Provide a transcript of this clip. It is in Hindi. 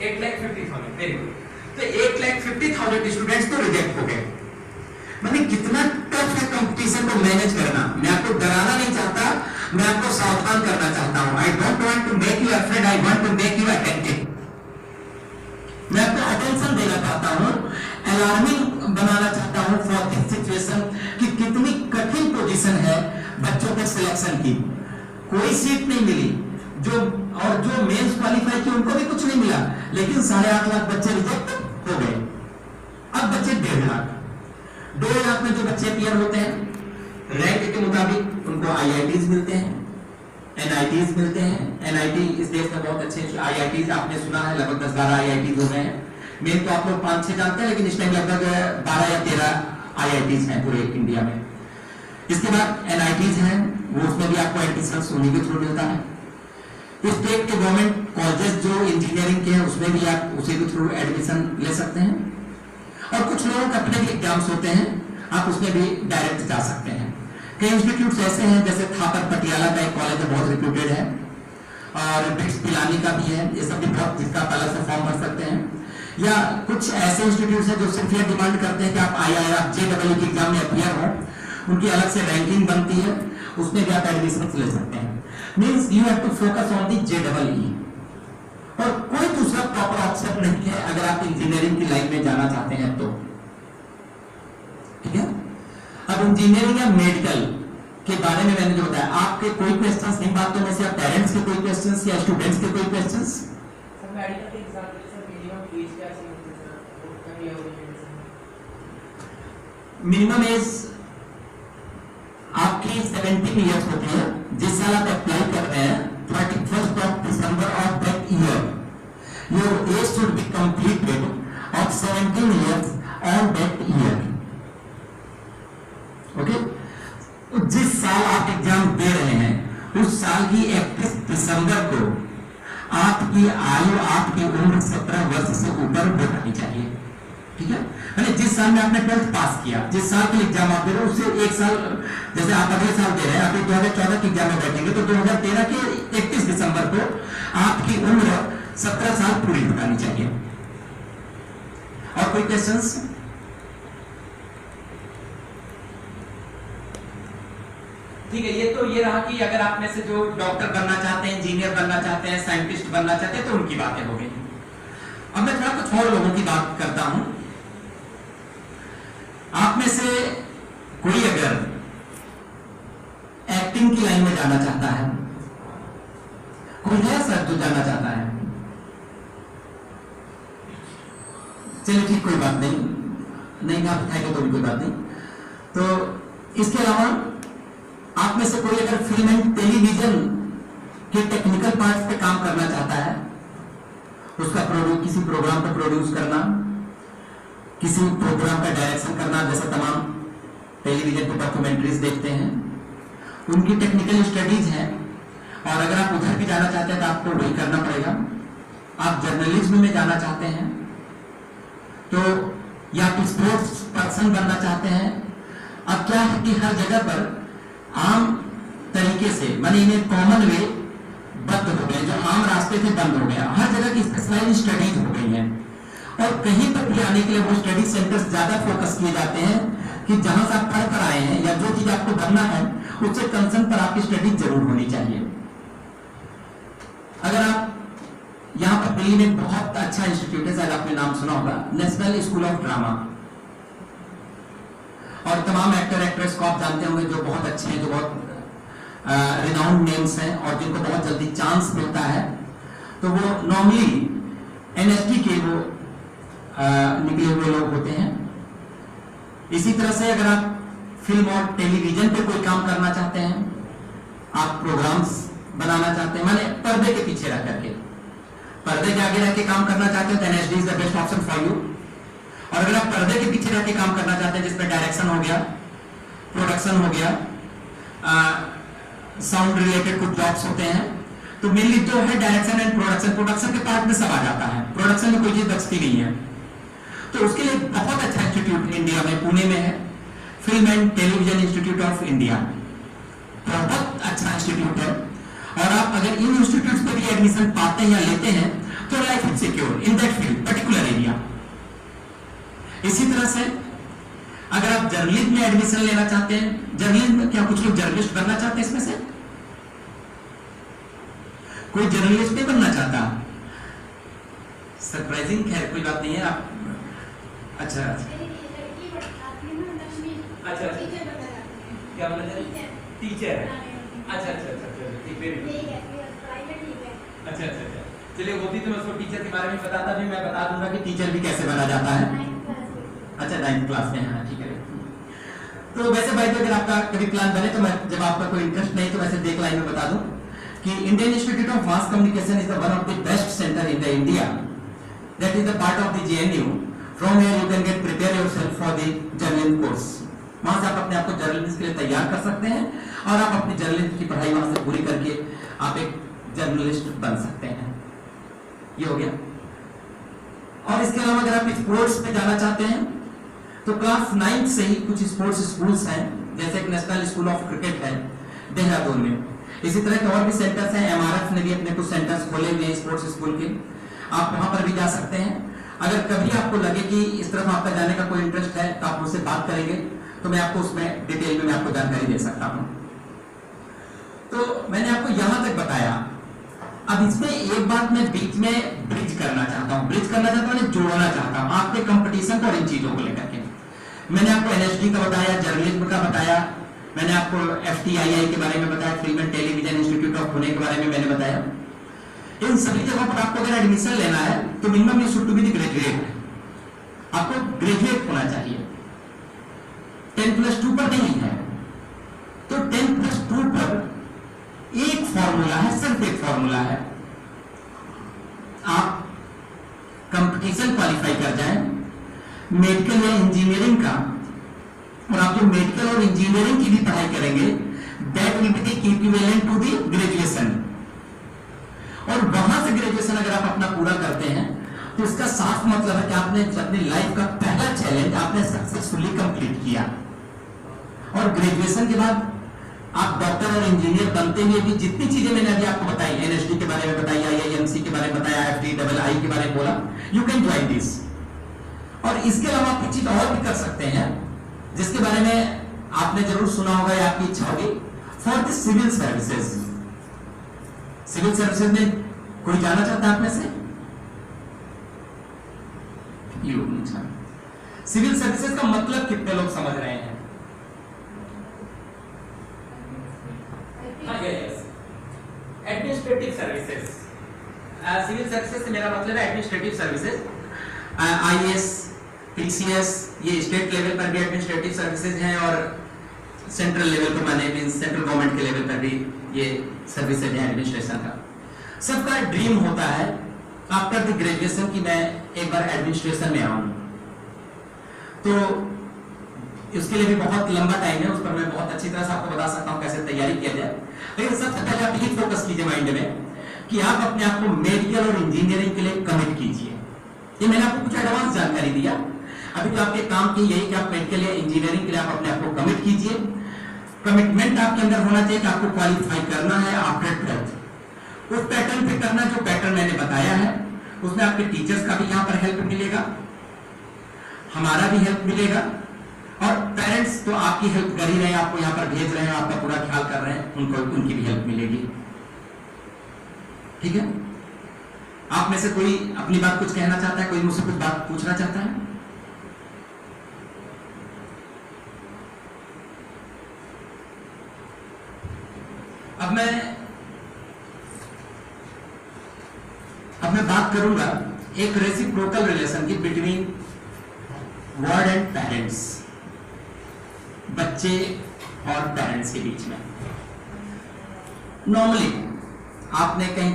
8,50,000, वेरी गुड। तो 8,50,000 स्टूडेंट्स तो रिजेक्ट हो गए। मैंने कितना टफ है कंपटीशन को मैनेज करना। मैं आपको डराना नहीं चाहता, मैं आपको सावधान करना चाहता हूं। I don't want to make you afraid, I want to make you attentive. मैं आपको अटेंशन देना चाहता हूं, अलार्मिंग बनाना चाहता हूं फॉर दिस सिचुएशन कि कितनी कठिन पोजीशन है बच्चों के सिलेक्शन की। कोई सीट नहीं मिली, जो मेंस क्वालिफाई किए उनको भी कुछ नहीं मिला, लेकिन 8.5 लाख बच्चे रिजेक्ट हो गए। अब बच्चे 1.5 लाख, 2 लाख में जो बच्चे क्लियर होते हैं रैंक के मुताबिक उनको IITs मिलते हैं, NITs मिलते हैं। NIT इस देश में बहुत अच्छे IITs आपने सुना है, लगभग 10-12 IITs हो गए हैं। मेन तो आप लोग 5-6 जानते हैं, लेकिन इस टाइम लगभग 12 या 13 IITs हैं पूरे इंडिया में। इसके बाद NITs हैं, वो उसमें भी आपको एडमिशन उन्हीं के थ्रू मिलता है। स्टेट के गवर्नमेंट कॉलेजेस जो इंजीनियरिंग के हैं उसमें भी आप उसी के थ्रू एडमिशन ले सकते हैं। और कुछ लोगों के अपने भी एग्जाम्स होते हैं, आप उसमें भी डायरेक्ट जा सकते हैं। कई इंस्टीट्यूट्स ऐसे हैं, जैसे थापर पटियाला का एक कॉलेज है, बहुत रिप्यूटेड है, और बिट्स पिलानी का भी है। ये सब भी बहुत, जिसका आप अलग से फॉर्म भर सकते हैं। या कुछ ऐसे इंस्टीट्यूट्स हैं जो सिर्फ ये डिमांड करते हैं कि आप IIR JEE के एग्जाम में अपियर हो, उनकी अलग से रैंकिंग बनती है, उसमें भी आप एडमिशन ले सकते हैं। Means you have to focus on the JEE। और कोई दूसरा प्रॉपर ऑप्शन नहीं है अगर आप इंजीनियरिंग की लाइन में जाना चाहते हैं तो। ठीक है, अब इंजीनियरिंग या मेडिकल के बारे में मैंने जो बताया, आपके कोई क्वेश्चंस इन बातों में से, पेरेंट्स के कोई क्वेश्चंस या स्टूडेंट्स के कोई क्वेश्चंस? सर मेडिकल के एग्जाम के लिए सर मिनिमम एज क्या चाहिए सर? मिनिमम एज आपकी 17 इयर्स होती है। जिस साल आप अप्लाई कर रहे हैं 31st of December of that year, your age should be completed of 17 years on that year. Okay, जिस साल आप एग्जाम दे रहे हैं उस साल की 31 दिसंबर को आपकी आयु, आपकी उम्र 17 वर्ष से ऊपर होनी चाहिए। ठीक है, यानी जिस साल में आपने 12th पास किया, जिस साल के एग्जाम आप दे रहे हो उससे एक साल, जैसे आप अगले साल दे रहे हैं, आप 2014 के एग्जाम में बैठेंगे तो 2013 के 31 दिसंबर को आपकी उम्र 17 साल पूरी बतानी चाहिए। और कोई क्वेश्चंस? ठीक है, ये रहा कि अगर आप में से जो डॉक्टर बनना चाहते हैं, इंजीनियर बनना चाहते हैं, साइंटिस्ट बनना चाहते हैं, तो उनकी बातें हो गई। अब मैं थोड़ा कुछ और लोगों की बात करता हूं। आप में से कोई अगर एक्टिंग की लाइन में जाना चाहता है, कोई है सर जो जाना चाहता है? चलिए ठीक, कोई बात नहीं आप दिखाएंगे तो भी कोई बात नहीं। तो इसके अलावा आप में से कोई अगर फिल्म एंड टेलीविजन के टेक्निकल पार्ट्स पे काम करना चाहता है, उसका किसी प्रोग्राम को प्रोड्यूस करना, किसी प्रोग्राम का डायरेक्शन करना, जैसे तमाम टेलीविजन पे डॉक्यूमेंट्रीज देखते हैं, उनकी टेक्निकल स्टडीज हैं। और अगर आप उधर भी जाना चाहते हैं तो आपको वही करना पड़ेगा। आप जर्नलिज्म में जाना चाहते हैं तो, या आप स्पोर्ट्स पर्सन बनना चाहते हैं। अब क्या है कि हर जगह पर आम तरीके से, माने इन्हें कॉमन वे बंद हो गए, जो आम रास्ते थे बंद हो गया। हर जगह की स्पेशलाइज्ड स्टडीज हो गई हैं, और कहीं पर भी आने के लिए वो स्टडी सेंटर्स ज्यादा फोकस किए जाते हैं कि जहां से आप पढ़ कर आए हैं या जो चीज आपको बनना है उससे कंसर्न पर आपकी स्टडी जरूर होनी चाहिए। अगर आप यहाँ पर दिल्ली में बहुत अच्छा इंस्टीट्यूट है, शायद आपने नाम सुना होगा, नेशनल स्कूल ऑफ ड्रामा, और तमाम एक्टर एक्ट्रेस को आप जानते होंगे जो बहुत अच्छे हैं, जो बहुत रिनाउंड नेम्स हैं और जिनको बहुत जल्दी चांस मिलता है, तो वो नॉर्मली NST के वो निकले हुए लोग होते हैं। इसी तरह से अगर आप फिल्म और टेलीविजन पे कोई काम करना चाहते हैं, आप प्रोग्राम्स बनाना चाहते हैं, माने पर्दे के पीछे रह करके, पर्दे के आगे रह के काम करना चाहते हैं तो NSD is the best option for you. और अगर आप पर्दे के पीछे रह के काम करना चाहते हैं, जिसमें डायरेक्शन हो गया, प्रोडक्शन हो गया, साउंड रिलेटेड कुछ जॉब्स होते हैं, तो मेनली जो है डायरेक्शन एंड प्रोडक्शन के पार्ट में सब आ जाता है। प्रोडक्शन में कोई चीज बचती नहीं है। तो उसके लिए बहुत अच्छा इंस्टीट्यूट इंडिया में, पुणे में है, film and television institute of India, बहुत अच्छा इंस्टीट्यूट है। और आप अगर इन इंस्टीट्यूट पे भी एडमिशन पाते हैं या लेते हैं तो life is secure in that field particular area. इसी तरह से अगर आप जर्नलिज्म में एडमिशन लेना चाहते हैं, जर्नलिज्म में क्या कुछ लोग जर्नलिस्ट बनना चाहते हैं? इसमें से कोई जर्नलिस्ट नहीं बनना चाहता? सरप्राइजिंग, खैर कोई बात नहीं है। आप अच्छा अच्छा क्या बोला जाए? टीचर। अच्छा अच्छा अच्छा अच्छा अच्छा, चलिए होती तो मैं उसको टीचर के बारे में बताता भी, मैं बता दूंगा कि टीचर भी कैसे बना जाता है। अच्छा 9th क्लास में, हाँ ठीक है। तो वैसे भाई अगर आपका कभी प्लान बने तो मैं, जब आपका कोई इंटरेस्ट नहीं तो वैसे देख लाइन में बता दूं कि Indian institute of mass communication is the one of the best centre in the India that is the part of the JNU। From here you can get prepare yourself for the journalism course. वहां से आप अपने आप को जर्नलिस्ट के लिए तैयार कर सकते हैं और आप अपनी जर्नलिज्म की पढ़ाई वहां से पूरी करके आप एक जर्नलिस्ट बन सकते हैं। ये हो गया। और इसके अलावा अगर आप स्पोर्ट्स में जाना चाहते हैं तो क्लास 9 से ही कुछ स्पोर्ट्स स्कूल्स हैं, जैसे एक नेशनल स्कूल ऑफ क्रिकेट है देहरादून में। इसी तरह के और भी सेंटर्स हैं। MRF ने भी अपने कुछ सेंटर्स खोले हुए हैं स्पोर्ट्स स्कूल के, आप वहां पर भी जा सकते हैं। अगर कभी आपको लगे कि इस तरफ आपका जाने का कोई इंटरेस्ट है तो आप मुझसे बात करेंगे तो मैं आपको उसमें डिटेल में मैं आपको जानकारी दे सकता हूं। तो मैंने आपको यहां तक बताया। अब इसमें एक बात मैं बीच में ब्रिज करना चाहता हूं, जोड़ना चाहता हूं आपके कंपटीशन को और इन चीजों को लेकर के। मैंने आपको NSD का बताया, जर्नलिज्म का बताया, मैंने आपको FTII के बारे में बताया, Freeman television institute of Pune के बारे में मैंने बताया। इन सभी जगहों पर आपको अगर एडमिशन लेना है तो minimum you should to be the graduate, आपको ग्रेजुएट होना चाहिए। 10+2 पर नहीं है तो 10+2 पर एक फॉर्मूला है, सिर्फ एक फॉर्मूला है। आप कंपटीशन क्वालिफाई कर जाएं मेडिकल या इंजीनियरिंग का, और आप जो मेडिकल और इंजीनियरिंग की भी पढ़ाई करेंगे that will be equivalent to the graduation. और वहां से ग्रेजुएशन अगर आप अपना पूरा करते हैं तो इसका साफ मतलब है कि आपने अपनी लाइफ का पहला चैलेंज आपने सक्सेसफुली कंप्लीट किया। और ग्रेजुएशन के बाद आप डॉक्टर और इंजीनियर बनते हुए भी जितनी चीजें मैंने अभी आपको बताई, NSD के बारे में बताई, IIMC के बारे में बताया, FTII के बारे में बोला, यू कैन ज्वाइन दिस। और इसके अलावा आप कुछ चीज और भी कर सकते हैं जिसके बारे में आपने जरूर सुना होगा या आपकी इच्छा होगी, for the civil services. Civil services में कोई जाना चाहता है आप में से? सिविल सर्विसेज का मतलब कितने लोग समझ रहे हैं? Administrative services. सिविल सर्विसेज से मेरा मतलब है एडमिनिस्ट्रेटिव सर्विसेज, IAS, PCS, ये स्टेट लेवल पर भी एडमिनिस्ट्रेटिव सर्विसेज हैं और सेंट्रल लेवल पर माने सेंट्रल गवर्नमेंट के लेवल पर भी ये सर्विसेज है एडमिनिस्ट्रेशन का। सबका ड्रीम होता है आफ्टर द ग्रेजुएशन कि मैं एक बार एडमिनिस्ट्रेशन में आऊं। तो इसके लिए भी बहुत लंबा टाइम है, उस पर मैं बहुत अच्छी तरह से आपको बता सकता हूं कैसे तैयारी किया जाए। लेकिन सबसे पहले आप ये फोकस कीजिए माइंड में कि आप अपने आप को मेडिकल और इंजीनियरिंग के लिए कमिट कीजिए। ये मैंने आपको कुछ एडवांस जानकारी दिया। अभी तो आपके काम की यही कि आप मेडिकल या इंजीनियरिंग के लिए आप अपने आप को कमिट कीजिए। कमिटमेंट आपके अंदर होना चाहिए कि आपको क्वालिफाई करना है आफ्टर 12th। उस पैटर्न पे करना जो पैटर्न मैंने बताया है, उसमें आपके टीचर्स का भी यहाँ पर हेल्प मिलेगा, हमारा भी हेल्प मिलेगा, और पेरेंट्स तो आपकी हेल्प कर ही रहे हैं, आपको यहाँ पर भेज रहे हैं, आपका पूरा ख्याल कर रहे हैं, उनको उनकी भी हेल्प मिलेगी। ठीक है? आप में से कोई अपनी बात कुछ कहना चाहता है? कोई मुझसे कुछ बात पूछना चाहता है? अब मैं बात करूंगा एक रेसिप्रोकल रिलेशन की बिटवीन वर्ड एंड पेरेंट्स, बच्चे और पेरेंट्स के बीच में। नॉर्मली आपने कहीं